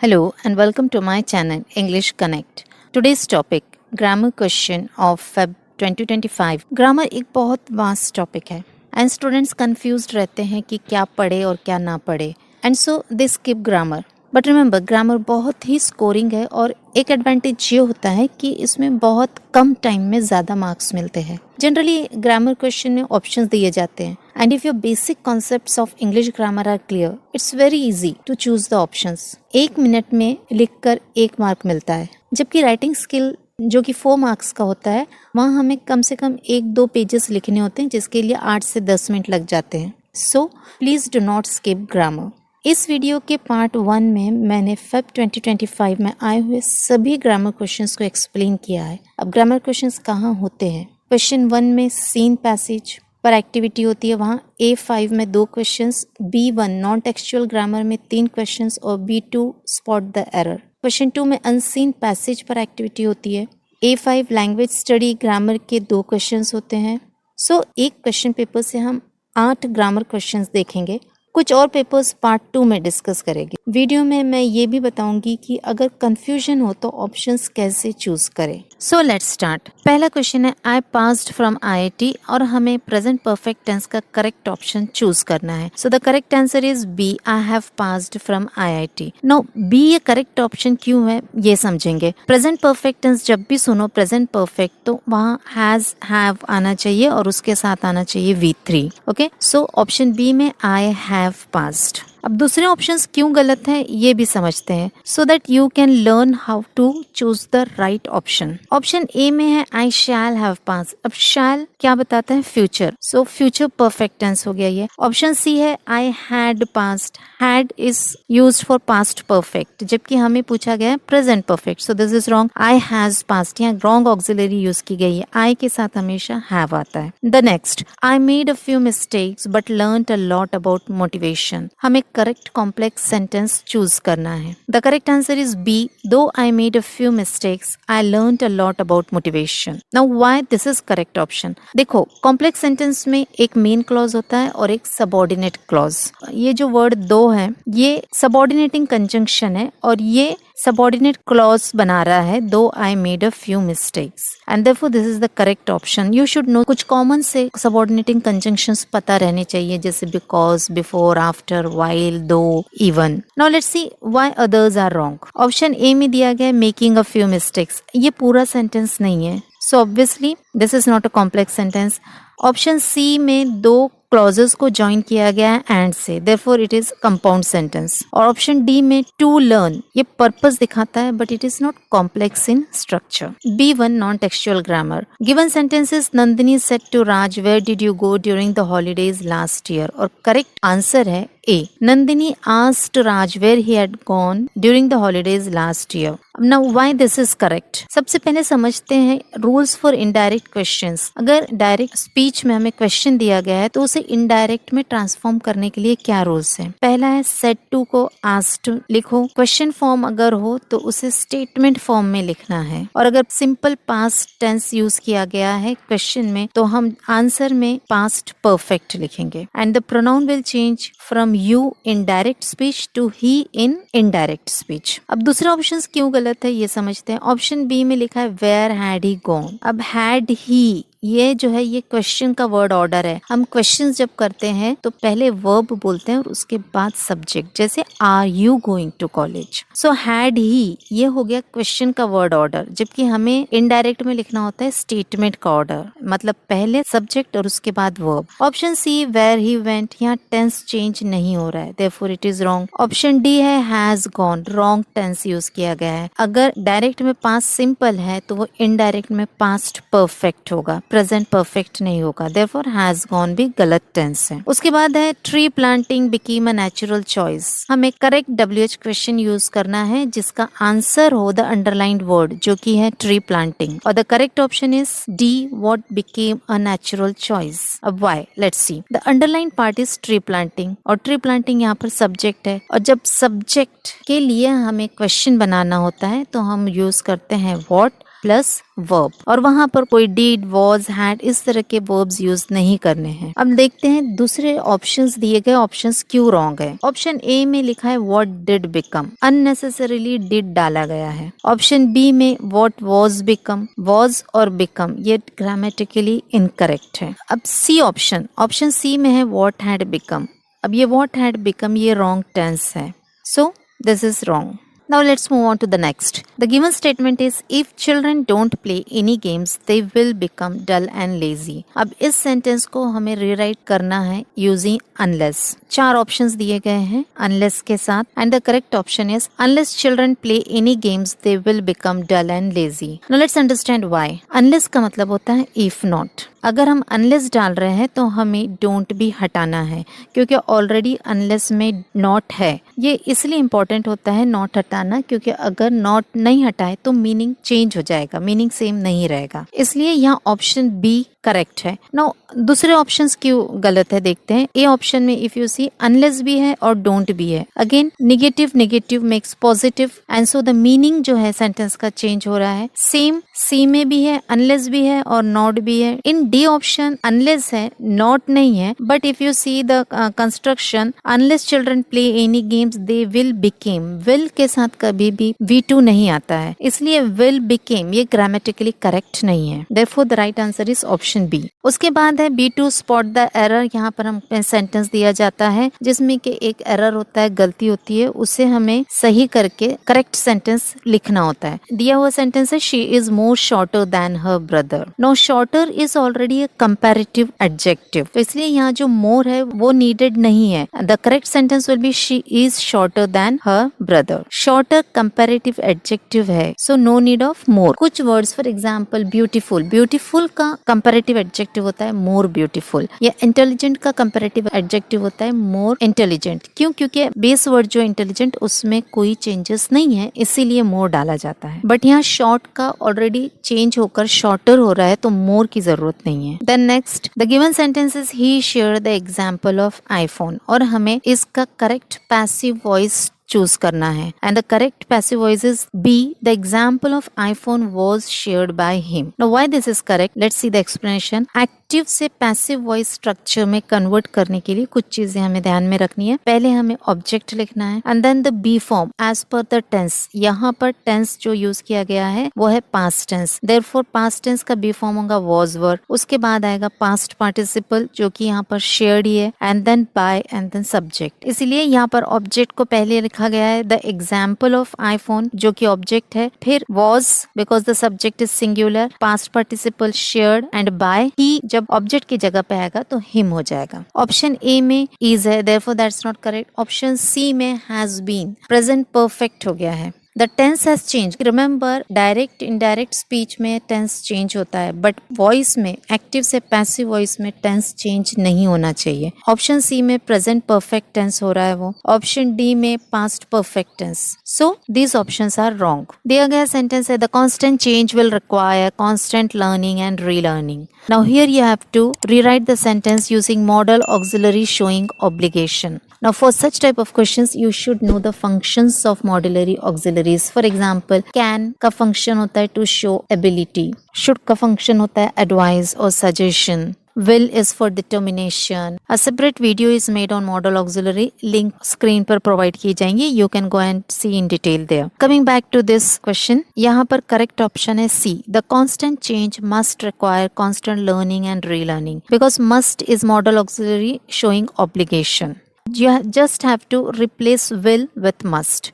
Hello and welcome to my channel English Connect. Today's topic grammar question of Feb 2025. Grammar एक बहुत vast topic है and students confused रहते हैं कि क्या पढ़े और क्या ना पढ़े and so they skip grammar. But remember grammar बहुत ही स्कोरिंग है और एक एडवांटेज ये होता है कि इसमें बहुत कम टाइम में ज़्यादा मार्क्स मिलते हैं. जनरली ग्रामर क्वेश्चन में ऑप्शंस दिए जाते हैं and if your basic concepts of English grammar are clear it's very easy to choose the options. 1 minute में लिखकर 1 मार्क मिलता है, जबकि राइटिंग स्किल जो कि 4 मार्क्स का होता है वहाँ हमें कम से कम 1-2 पेजेस लिखने होते हैं जिसके लिए 8 से 10 मिनट लग जाते हैं. So please do not skip grammar. इस वीडियो के पार्ट 1 में मैंने फेब 2025 में आए हुए सभी ग्रामर क्वेश्चंस को एक्सप्लेन किया है. अब ग्रामर क्वेश्चंस कहाँ होते हैं? क्वेश्चन 1 में सीन पैसेज पर एक्टिविटी होती है, वहाँ A5 में 2 questions, B1 non textual grammar में 3 क्वेश्चंस और B2 spot the error. Question 2 में अनसीन पैसेज पर एक्टिविटी होती है. A5 लैंग्वेज स्टडी ग्रामर के 2 क्वेश्चंस होते हैं. सो एक क्वेश्चन पेपर से हम 8 ग्रामर क्वेश्चंस देखेंगे. कुछ और पेपर्स पार्ट 2 में डिस्कस करेंगे. वीडियो में मैं ये भी बताऊंगी कि अगर कंफ्यूजन हो तो ऑप्शंस कैसे चूज करें. So let's start. पहला क्वेश्चन है आई पास्ड फ्रॉम IIT और हमें प्रेजेंट परफेक्ट टेंस का करेक्ट ऑप्शन चूज करना है. So the correct answer is B, I have passed from IIT. No B ये करेक्ट ऑप्शन क्यों है ये समझेंगे. प्रेजेंट परफेक्ट टेंस जब भी सुनो प्रेजेंट परफेक्ट तो वहाँ हैज हैव आना चाहिए और उसके साथ आना चाहिए V3. Okay, so option B में आई हैव passed. अब दूसरे ऑप्शंस क्यों गलत हैं ये भी समझते हैं so that you can learn how to choose the right option. Option A में है आई शैल हैव पास. अब शैल क्या बताता है? Future. So future perfect tense हो गया ये. ऑप्शन सी है I had passed. Had is used for past perfect जबकि हमें पूछा गया है present perfect. So this is wrong. I has passed यहाँ रॉन्ग ऑक्सिलरी यूज की गई है. आई के साथ हमेशा हैव आता है. The next I made a few mistakes but learned a lot about motivation. हमें करेक्ट कॉम्प्लेक्स सेंटेंस चूज करना है. The correct answer is B, though I made a few mistakes I learned a lot about motivation. Now why this is correct option? देखो complex sentence में एक main clause होता है और एक subordinate clause. ये जो वर्ड दो है ये सबऑर्डिनेटिंग कंजंक्शन है और ये सबऑर्डिनेट क्लॉज बना रहा है though I made a few mistakes and therefore this is the correct option. You should know कुछ कॉमन से सबऑर्डिनेटिंग कंजंक्शंस पता रहने चाहिए जैसे because, before, after, while, though, even. Now let's see why others are wrong. Option A में दिया गया है मेकिंग अ फ्यू मिस्टेक्स. ये पूरा सेंटेंस नहीं है so obviously this is not a complex sentence. Option C में 2 क्लॉजेस को ज्वाइन किया गया है एंड से, therefore it is compound sentence. और ऑप्शन डी में टू लर्न ये पर्पस दिखाता है but it is not complex in structure. B1 non textual grammar. Given sentences Nandini said to Raj where did you go during the holidays last year और correct answer है A. Nandini asked Raj where he had gone during the holidays last year. Now why this is correct? सबसे पहले समझते हैं rules for indirect questions. अगर direct speech में हमें question दिया गया है तो उसे इनडायरेक्ट में ट्रांसफॉर्म करने के लिए क्या रूल्स हैं? पहला है सेड टू को आस्क्ड लिखो. क्वेश्चन फॉर्म अगर हो तो उसे स्टेटमेंट फॉर्म में लिखना है और अगर सिंपल पास्ट टेंस यूज किया गया है क्वेश्चन में तो हम आंसर में पास्ट परफेक्ट लिखेंगे. And the pronoun will change from you in direct speech to he in indirect speech. अब दूसरा ऑप्शन क्यों गलत है ये समझते हैं. ऑप्शन बी में लिखा है where had he gone. अब had he ये जो है ये क्वेश्चन का वर्ड ऑर्डर है. हम क्वेश्चन जब करते हैं तो पहले वर्ब बोलते हैं और उसके बाद सब्जेक्ट, जैसे are you going to college. So had he ये हो गया क्वेश्चन का वर्ड ऑर्डर जबकि हमें इनडायरेक्ट में लिखना होता है स्टेटमेंट का ऑर्डर, मतलब पहले सब्जेक्ट और उसके बाद verb. Option C where he went यहाँ टेंस चेंज नहीं हो रहा है therefore it is wrong. Option D है has gone, wrong tense use किया गया है. अगर डायरेक्ट में पास्ट सिंपल है तो वो इनडायरेक्ट में पास्ट परफेक्ट होगा, प्रेजेंट परफेक्ट नहीं होगा. देयरफॉर हैज गॉन भी गलत टेंस है. उसके बाद है tree planting became a natural choice. हमें करेक्ट WH क्वेश्चन यूज करना है जिसका आंसर हो द अंडरलाइंड वर्ड जो कि है ट्री प्लांटिंग और the correct option is D what became a natural choice. अब why let's see. The underlined part is tree planting और ट्री प्लांटिंग यहाँ पर सब्जेक्ट है और जब सब्जेक्ट के लिए हमें क्वेश्चन बनाना होता है तो हम यूज करते हैं व्हाट प्लस वर्ब, और वहां पर कोई डिड, वॉज, हैड इस तरह के वर्ब्स यूज नहीं करने हैं। अब देखते हैं दूसरे ऑप्शंस दिए गए ऑप्शंस क्यों रॉन्ग है। ऑप्शन ए में लिखा है what did become, unnecessarily did डाला गया है। ऑप्शन बी में व्हाट वॉज बिकम, वॉज और बिकम ये ग्रामेटिकली इनकरेक्ट है। अब सी ऑप्शन सी में है व्हाट हैड बिकम, अब ये व्हाट हैड बिकम ये रॉन्ग टेंस है, सो this is wrong. Now let's move on to the next. The given statement is if children don't play any games, they will become dull and lazy. अब इस sentence को हमें rewrite करना है using unless. 4 options दिए गए हैं unless के साथ, and the correct option is unless children play any games, they will become dull and lazy. Now let's understand why. Unless का मतलब होता है if not. अगर हम unless डाल रहे हैं तो हमें don't भी हटाना है, क्योंकि ऑलरेडी unless में not है। ये इसलिए इम्पोर्टेंट होता है not हटाना, क्योंकि अगर not नहीं हटाए तो मीनिंग चेंज हो जाएगा, मीनिंग सेम नहीं रहेगा। इसलिए यहाँ ऑप्शन बी करेक्ट है। नाउ दूसरे ऑप्शंस क्यों गलत है देखते हैं। ए ऑप्शन में इफ यू सी अनलेस भी है और डोंट भी है। Again negative makes positive, and so the meaning जो है सेंटेंस का चेंज हो रहा है। सेम सी में भी है, अनलेस भी है और नॉट भी है। इन डी ऑप्शन अनलेस है, नॉट नहीं है, but if you see the construction unless children play any games they will became, will के साथ कभी भी V2 नहीं आता है, इसलिए विल बिकेम ये ग्रामेटिकली करेक्ट नहीं है। Therefore the right answer is option B. उसके बाद है B2 स्पॉट द एरर। यहाँ पर हम सेंटेंस दिया जाता है जिसमें कि एक एरर होता है, गलती होती है, उसे हमें सही करके करेक्ट सेंटेंस लिखना होता है। दिया हुआ सेंटेंस है she is more shorter than her brother. No shorter is already a comparative adjective, तो इसलिए यहाँ जो मोर है वो नीडेड नहीं है। The correct sentence will be she is shorter than her brother. Shorter comparative adjective है, so no need of more. कुछ words for example beautiful, beautiful का कंपैरेटिव एडजेक्टिव होता है मोर ब्यूटीफुल, या इंटेलिजेंट का कंपैरेटिव एडजेक्टिव होता है more intelligent. क्यों? क्योंकि बेस वर्ड जो इंटेलिजेंट उसमें कोई चेंजेस नहीं है, इसीलिए मोर डाला जाता है। बट यहाँ शॉर्ट का ऑलरेडी चेंज होकर शॉर्टर हो रहा है, तो मोर की जरूरत नहीं है। Then next the given sentence is he shared the example of iPhone, और हमें इसका करेक्ट पैसिव वॉइस चूज करना है, and the correct passive voice is B, the example of iPhone was shared by him. Now why this is correct, let's see the explanation. Active से passive voice structure में convert करने के लिए कुछ चीजें हमें ध्यान में रखनी है। पहले हमें ऑब्जेक्ट लिखना है, and then the B form as per the tense. यहाँ पर टेंस जो यूज किया गया है वो है past tense, therefore past tense का बी फॉर्म होगा वॉज वर। उसके बाद आएगा पास्ट पार्टिसिपल जो कि यहाँ पर शेयर्ड ही है, and then by, and then subject. इसलिए यहाँ पर ऑब्जेक्ट को पहले लिखा गया है द एग्जाम्पल ऑफ आईफोन जो कि ऑब्जेक्ट है, फिर was because the subject is singular, past participle shared, and by. ही जब ऑब्जेक्ट की जगह पे आएगा तो हिम हो जाएगा। ऑप्शन ए में इज है, therefore that's not correct. Option C में हैज बीन, प्रेजेंट परफेक्ट हो गया है। The tense has changed. Remember, direct indirect speech में टेंस चेंज होता है, बट वॉइस में, एक्टिव से पैसिव वॉइस में टेंस चेंज नहीं होना चाहिए। ऑप्शन सी में प्रेजेंट परफेक्ट टेंस हो रहा है वो, ऑप्शन डी में past perfect tense. So these options are wrong. दिया गया सेंटेंस है the constant change will require constant learning and relearning. Now here you have to rewrite the sentence using modal auxiliary showing obligation. Now for such type of questions you should know the functions of modulary auxiliaries. For example, can का function होता है to show ability, should का function होता है advise or suggestion, will is for determination. A separate video is made on modal auxiliary, link screen पर provide की जाएंगी, you can go and see in detail there. Coming back to this question, यहाँ पर correct option है C. The constant change must require constant learning and relearning, because must is modal auxiliary showing obligation. You just have to replace will with must.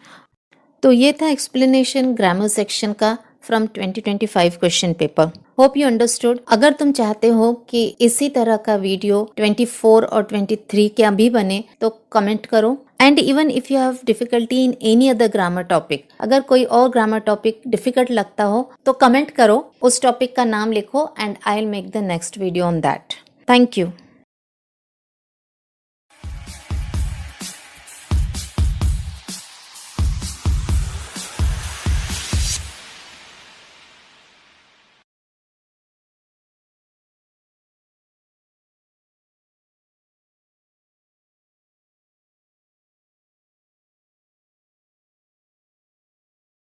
तो ये था explanation grammar section का from 2025 question paper. Hope you understood. अगर तुम चाहते हो कि इसी तरह का वीडियो 24 और 23 क्या भी बने तो कमेंट करो। And even if you have difficulty in any other grammar topic, अगर कोई और ग्रामर टॉपिक डिफिकल्ट लगता हो तो कमेंट करो, उस टॉपिक का नाम लिखो, and I will make the next video on that. Thank you.